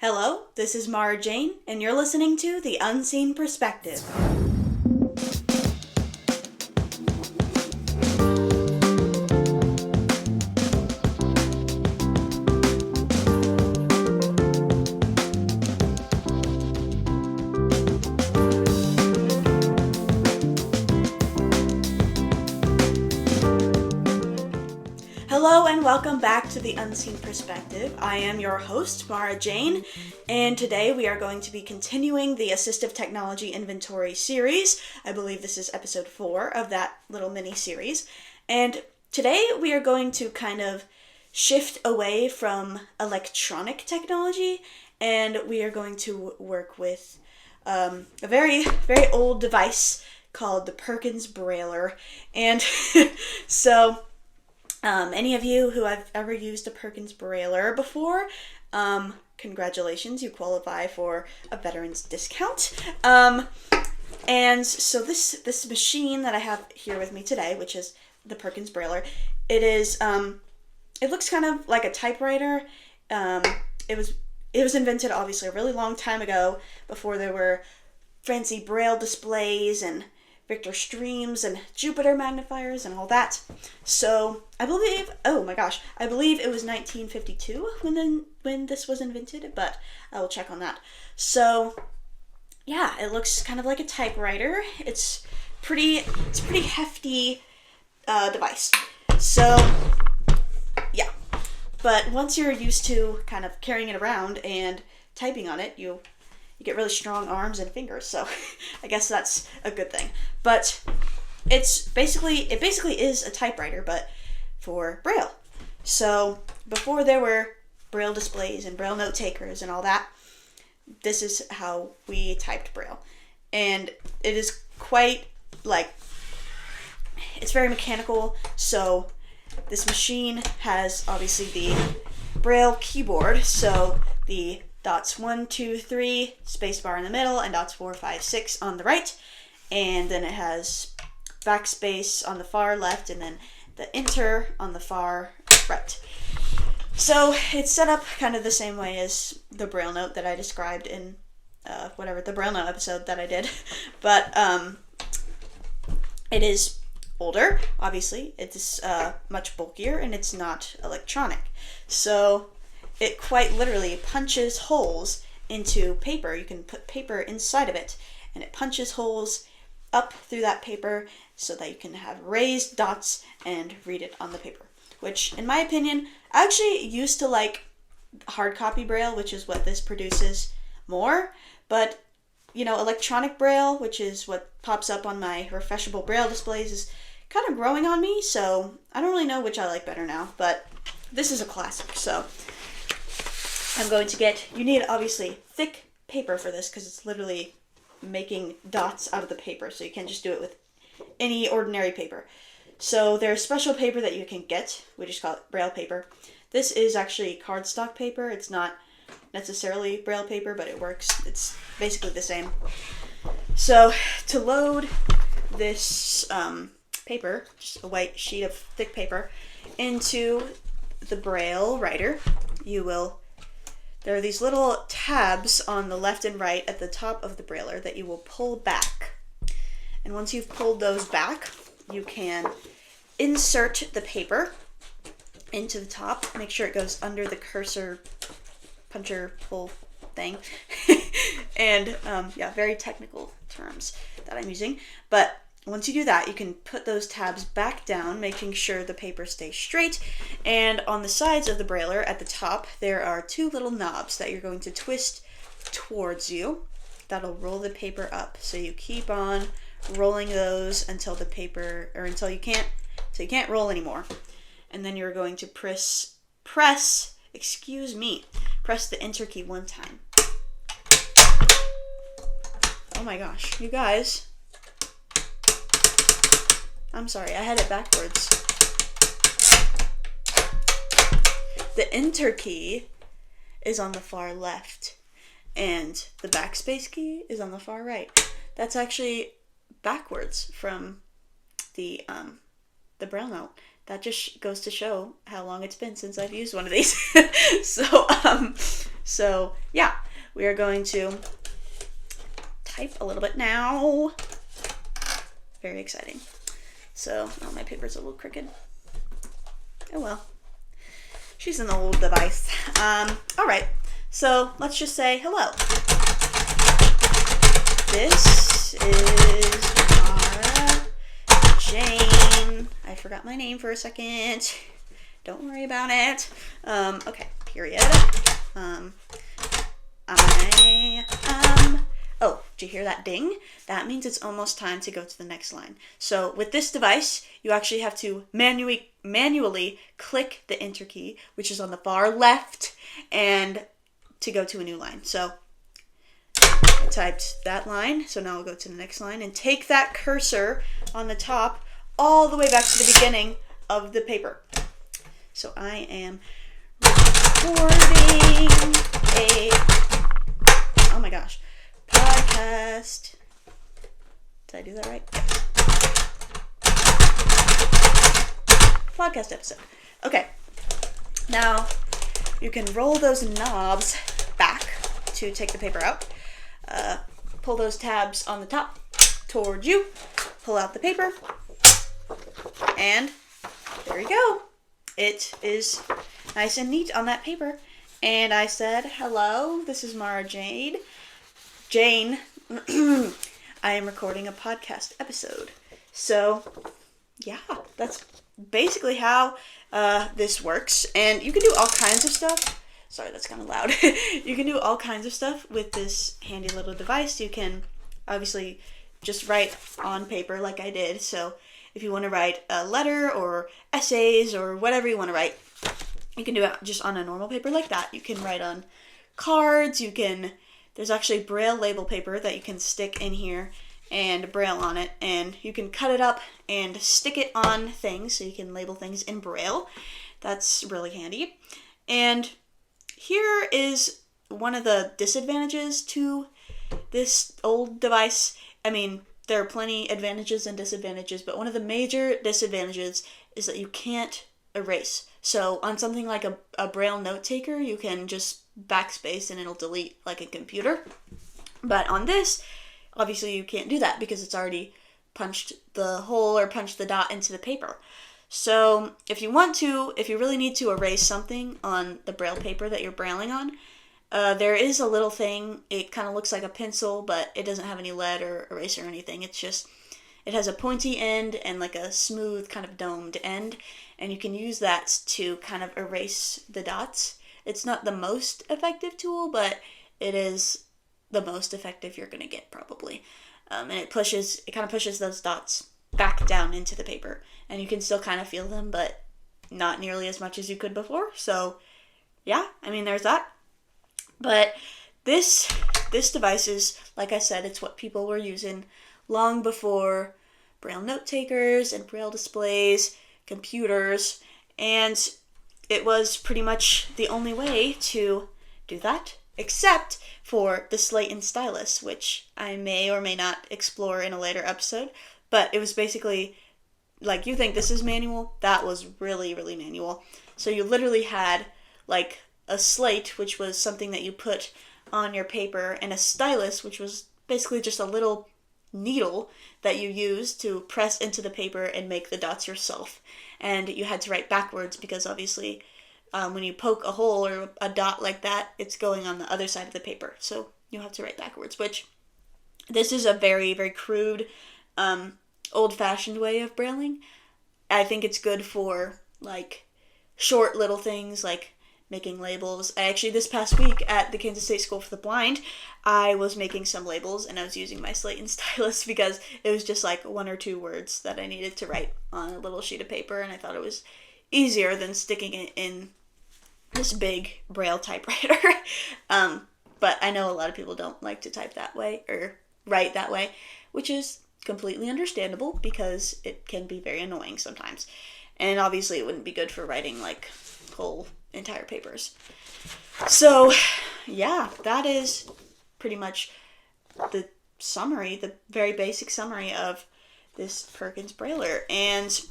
Hello, this is Mara Jane, and you're listening to The Unseen Perspective. Hello and welcome back to The Unseen Perspective. I am your host, Mara Jane, and today we are going to be continuing the Assistive Technology Inventory series. I believe this is episode 4 of that little mini-series. And today we are going to kind of shift away from electronic technology, and we are going to work with a very, very old device called the Perkins Braille. And so any of you who have ever used a Perkins Braille before, congratulations, you qualify for a veteran's discount. And so this machine that I have here with me today, which is the Perkins Braille, it looks kind of like a typewriter. It was invented obviously a really long time ago, before there were fancy Braille displays and Victor streams and Jupiter magnifiers and all that. So I believe it was 1952 when this was invented, but I will check on that. So yeah, it looks kind of like a typewriter. It's pretty hefty device. So yeah, but once you're used to kind of carrying it around and typing on it, you get really strong arms and fingers, so I guess that's a good thing. But it basically is a typewriter, but for Braille. So before there were Braille displays and Braille note takers and all that, this is how we typed Braille. And it is quite, it's very mechanical. So this machine has obviously the Braille keyboard, so the dots 1, 2, 3, spacebar in the middle, and dots 4, 5, 6 on the right. And then it has backspace on the far left, and then the enter on the far right. So it's set up kind of the same way as the Braille note that I described in the Braille note episode that I did. But it is older, obviously. It's much bulkier, and it's not electronic. So it quite literally punches holes into paper. You can put paper inside of it, and it punches holes up through that paper so that you can have raised dots and read it on the paper. Which, in my opinion, I actually used to like hard copy Braille, which is what this produces, more. But, electronic Braille, which is what pops up on my refreshable Braille displays, is kind of growing on me, so I don't really know which I like better now. But this is a classic, so I'm going to you need obviously thick paper for this, because it's literally making dots out of the paper, so you can't just do it with any ordinary paper. So there's special paper that you can get. We just call it Braille paper. This is actually cardstock paper. It's not necessarily Braille paper, but it works. It's basically the same. So to load this paper, just a white sheet of thick paper, into the Braille Writer, there are these little tabs on the left and right at the top of the Brailler that you will pull back. And once you've pulled those back, you can insert the paper into the top. Make sure it goes under the cursor puncher pull thing. And very technical terms that I'm using. But once you do that, you can put those tabs back down, making sure the paper stays straight. And on the sides of the Brailler at the top, there are 2 little knobs that you're going to twist towards you. That'll roll the paper up. So you keep on rolling those until you can't roll anymore. And then you're going to press the enter key 1 time. Oh my gosh, you guys. I'm sorry, I had it backwards. The enter key is on the far left, and the backspace key is on the far right. That's actually backwards from the Braille note. That just goes to show how long it's been since I've used one of these. So So yeah, we are going to type a little bit now. Very exciting. So, oh, my paper's a little crooked. Oh well. She's an old device. All right. So let's just say hello. This is Mara Jane. I forgot my name for a second. Don't worry about it. Okay, period. Oh, did you hear that ding? That means it's almost time to go to the next line. So with this device, you actually have to manually click the enter key, which is on the far left, and to go to a new line. So I typed that line, so now I'll go to the next line and take that cursor on the top all the way back to the beginning of the paper. So I am recording oh my gosh, podcast. Did I do that right? Podcast episode. Okay. Now you can roll those knobs back to take the paper out. Pull those tabs on the top towards you. Pull out the paper. And there you go. It is nice and neat on that paper. And I said, hello, this is Mara Jane. I am recording a podcast episode. So, yeah, that's basically how this works. And you can do all kinds of stuff. Sorry, that's kind of loud. You can do all kinds of stuff with this handy little device. You can obviously just write on paper like I did. So if you want to write a letter or essays or whatever you want to write, you can do it just on a normal paper like that. You can write on cards. There's actually Braille label paper that you can stick in here and Braille on it. And you can cut it up and stick it on things so you can label things in Braille. That's really handy. And here is one of the disadvantages to this old device. I mean, there are plenty advantages and disadvantages, but one of the major disadvantages is that you can't erase. So on something like a Braille note taker, you can just backspace and it'll delete like a computer. But on this, obviously you can't do that because it's already punched the hole or punched the dot into the paper. So if you really need to erase something on the Braille paper that you're Brailing on, there is a little thing. It kind of looks like a pencil, but it doesn't have any lead or eraser or anything. It has a pointy end and like a smooth kind of domed end, and you can use that to kind of erase the dots. It's not the most effective tool, but it is the most effective you're going to get probably. And it kind of pushes those dots back down into the paper, and you can still kind of feel them, but not nearly as much as you could before. So yeah, I mean, there's that. But this device is, like I said, it's what people were using long before Braille note takers and Braille displays, computers, and it was pretty much the only way to do that, except for the slate and stylus, which I may or may not explore in a later episode. But it was basically, like, you think this is manual? That was really, really manual. So you literally had, like, a slate, which was something that you put on your paper, and a stylus, which was basically just a little needle that you used to press into the paper and make the dots yourself. And you had to write backwards because obviously when you poke a hole or a dot like that, it's going on the other side of the paper. So you have to write backwards, which this is a very, very crude, old-fashioned way of brailing. I think it's good for, like, short little things like making labels. This past week at the Kansas State School for the Blind, I was making some labels and I was using my slate and stylus because it was just like 1 or 2 words that I needed to write on a little sheet of paper, and I thought it was easier than sticking it in this big Braille typewriter. But I know a lot of people don't like to type that way or write that way, which is completely understandable because it can be very annoying sometimes. And obviously it wouldn't be good for writing like whole entire papers. So yeah, that is pretty much the summary, the very basic summary of this Perkins Brailler. And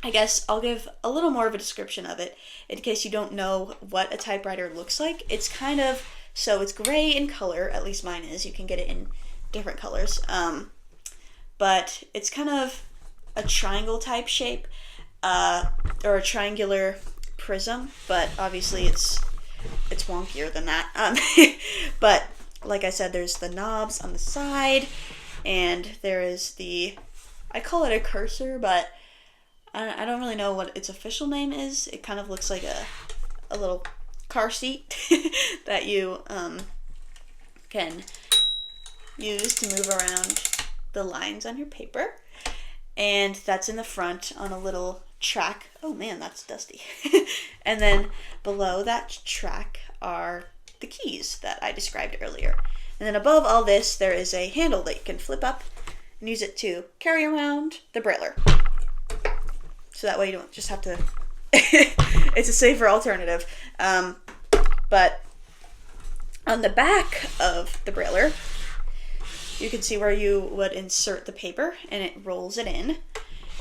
I guess I'll give a little more of a description of it in case you don't know what a typewriter looks like. It's kind of, so it's gray in color, at least mine is. You can get it in different colors. But it's kind of a triangle type shape, or a triangular prism, but obviously it's wonkier than that. But like I said, there's the knobs on the side, and there is I call it a cursor, but I don't really know what its official name is. It kind of looks like a little car seat that you can use to move around the lines on your paper. And that's in the front on a little track. Oh man, that's dusty. And then below that track are the keys that I described earlier. And then above all this, there is a handle that you can flip up and use it to carry around the brailler. So that way you don't just have to, it's a safer alternative. But on the back of the brailler, you can see where you would insert the paper, and it rolls it in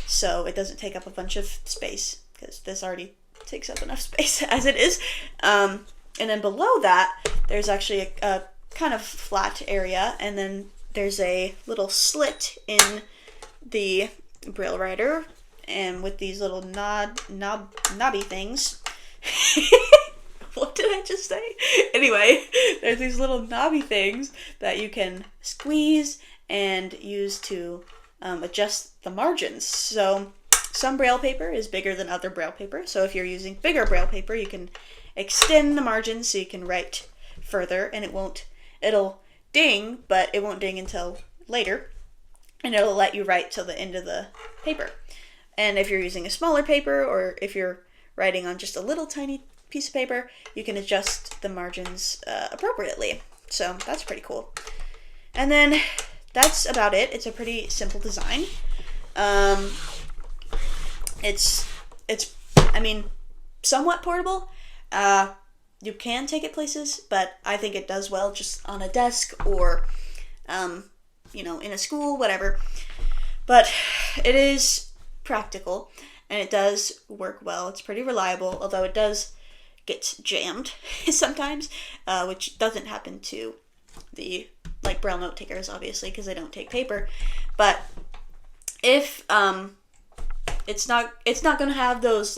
so it doesn't take up a bunch of space, because this already takes up enough space as it is. And then below that, there's actually a kind of flat area, and then there's a little slit in the Braille writer, and with these little knobby things. What did I just say? Anyway, there's these little knobby things that you can squeeze and use to adjust the margins. So some Braille paper is bigger than other Braille paper. So if you're using bigger Braille paper, you can extend the margins so you can write further, and it'll ding, but it won't ding until later, and it'll let you write till the end of the paper. And if you're using a smaller paper, or if you're writing on just a little tiny piece of paper, you can adjust the margins appropriately. So that's pretty cool. And then that's about it. It's a pretty simple design. It's I mean, somewhat portable. You can take it places, but I think it does well just on a desk or in a school, whatever. But it is practical, and it does work well. It's pretty reliable, although it does get jammed sometimes, which doesn't happen to the Braille note takers, obviously, because they don't take paper. But if it's not going to have those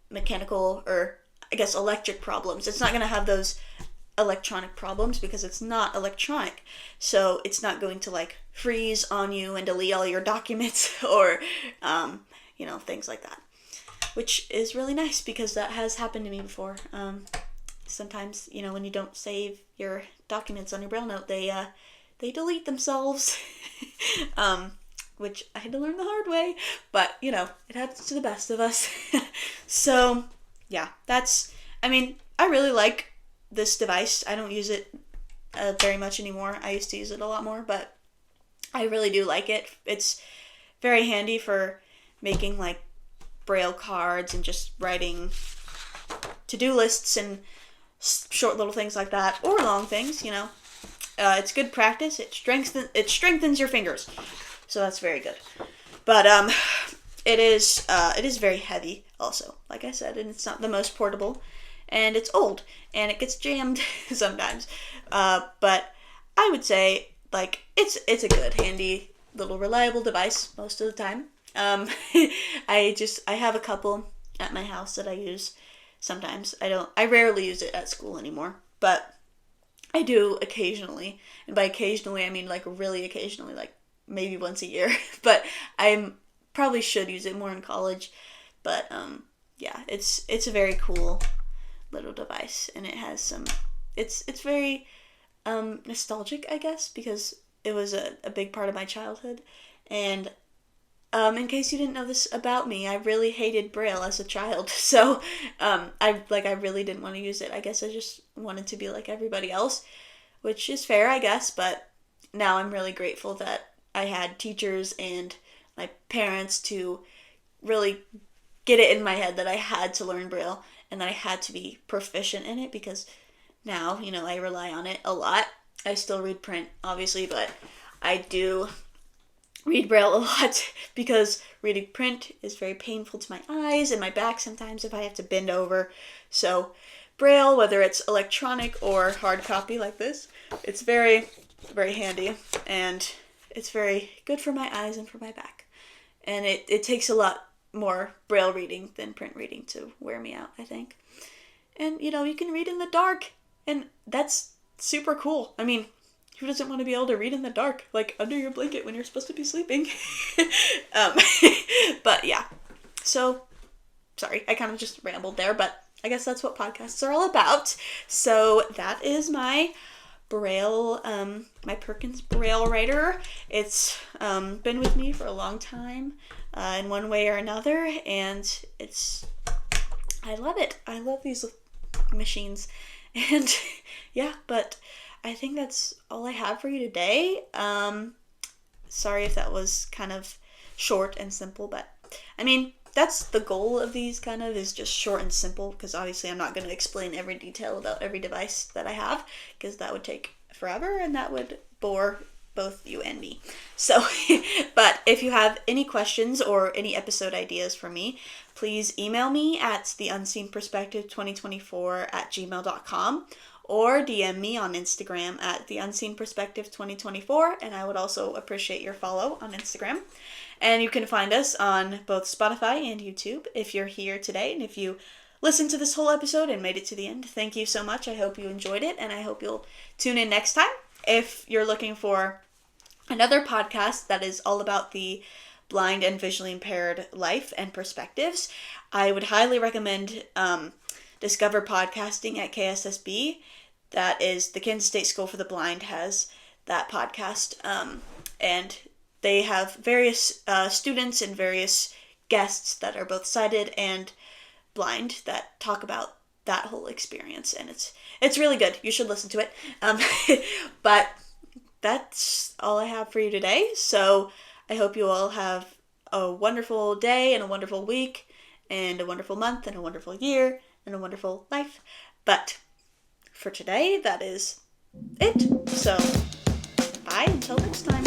mechanical, or I guess electric problems. It's not going to have those electronic problems because it's not electronic. So it's not going to freeze on you and delete all your documents or things like that, which is really nice because that has happened to me before. Sometimes, when you don't save your documents on your Braille note, they delete themselves, which I had to learn the hard way, but, it happens to the best of us. So, yeah, I really like this device. I don't use it very much anymore. I used to use it a lot more, but I really do like it. It's very handy for making, Braille cards and just writing to-do lists and short little things like that, or long things, It's good practice. It strengthens your fingers, so that's very good. But it is very heavy also, like I said, and it's not the most portable, and it's old, and it gets jammed sometimes. But I would say it's a good, handy, little reliable device most of the time. I have a couple at my house that I use sometimes. I rarely use it at school anymore, but I do occasionally. And by occasionally, I mean really occasionally, maybe once a year. But I probably should use it more in college. But yeah, it's a very cool little device, and it has some. It's very nostalgic, I guess, because it was a big part of my childhood. And in case you didn't know this about me, I really hated Braille as a child. So I really didn't want to use it. I guess I just wanted to be like everybody else, which is fair, I guess. But now I'm really grateful that I had teachers and my parents to really get it in my head that I had to learn Braille and that I had to be proficient in it, because now, I rely on it a lot. I still read print, obviously, but I do read Braille a lot because reading print is very painful to my eyes and my back sometimes if I have to bend over. So Braille, whether it's electronic or hard copy like this, it's very, very handy, and it's very good for my eyes and for my back. And it takes a lot more Braille reading than print reading to wear me out, I think. And, you can read in the dark, and that's super cool. I mean, who doesn't want to be able to read in the dark, like under your blanket when you're supposed to be sleeping? um, but yeah, so sorry, I kind of just rambled there, but I guess that's what podcasts are all about. So that is my Braille, my Perkins Braille Writer. It's been with me for a long time in one way or another, and I love it. I love these machines. And yeah, but I think that's all I have for you today. Sorry if that was kind of short and simple, but I mean, that's the goal of these kind of, is just short and simple, because obviously I'm not going to explain every detail about every device that I have, because that would take forever and that would bore both you and me. So, but if you have any questions or any episode ideas for me, please email me at theunseenperspective2024@gmail.com, or DM me on Instagram at theunseenperspective2024, and I would also appreciate your follow on Instagram. And you can find us on both Spotify and YouTube if you're here today, and if you listened to this whole episode and made it to the end, thank you so much. I hope you enjoyed it, and I hope you'll tune in next time. If you're looking for another podcast that is all about the blind and visually impaired life and perspectives, I would highly recommend Discover Podcasting at KSSB. That is the Kansas State School for the Blind has that podcast, and they have various students and various guests that are both sighted and blind that talk about that whole experience, and it's really good. You should listen to it. But that's all I have for you today. So I hope you all have a wonderful day and a wonderful week and a wonderful month and a wonderful year and a wonderful life. But for today, that is it. So bye until next time.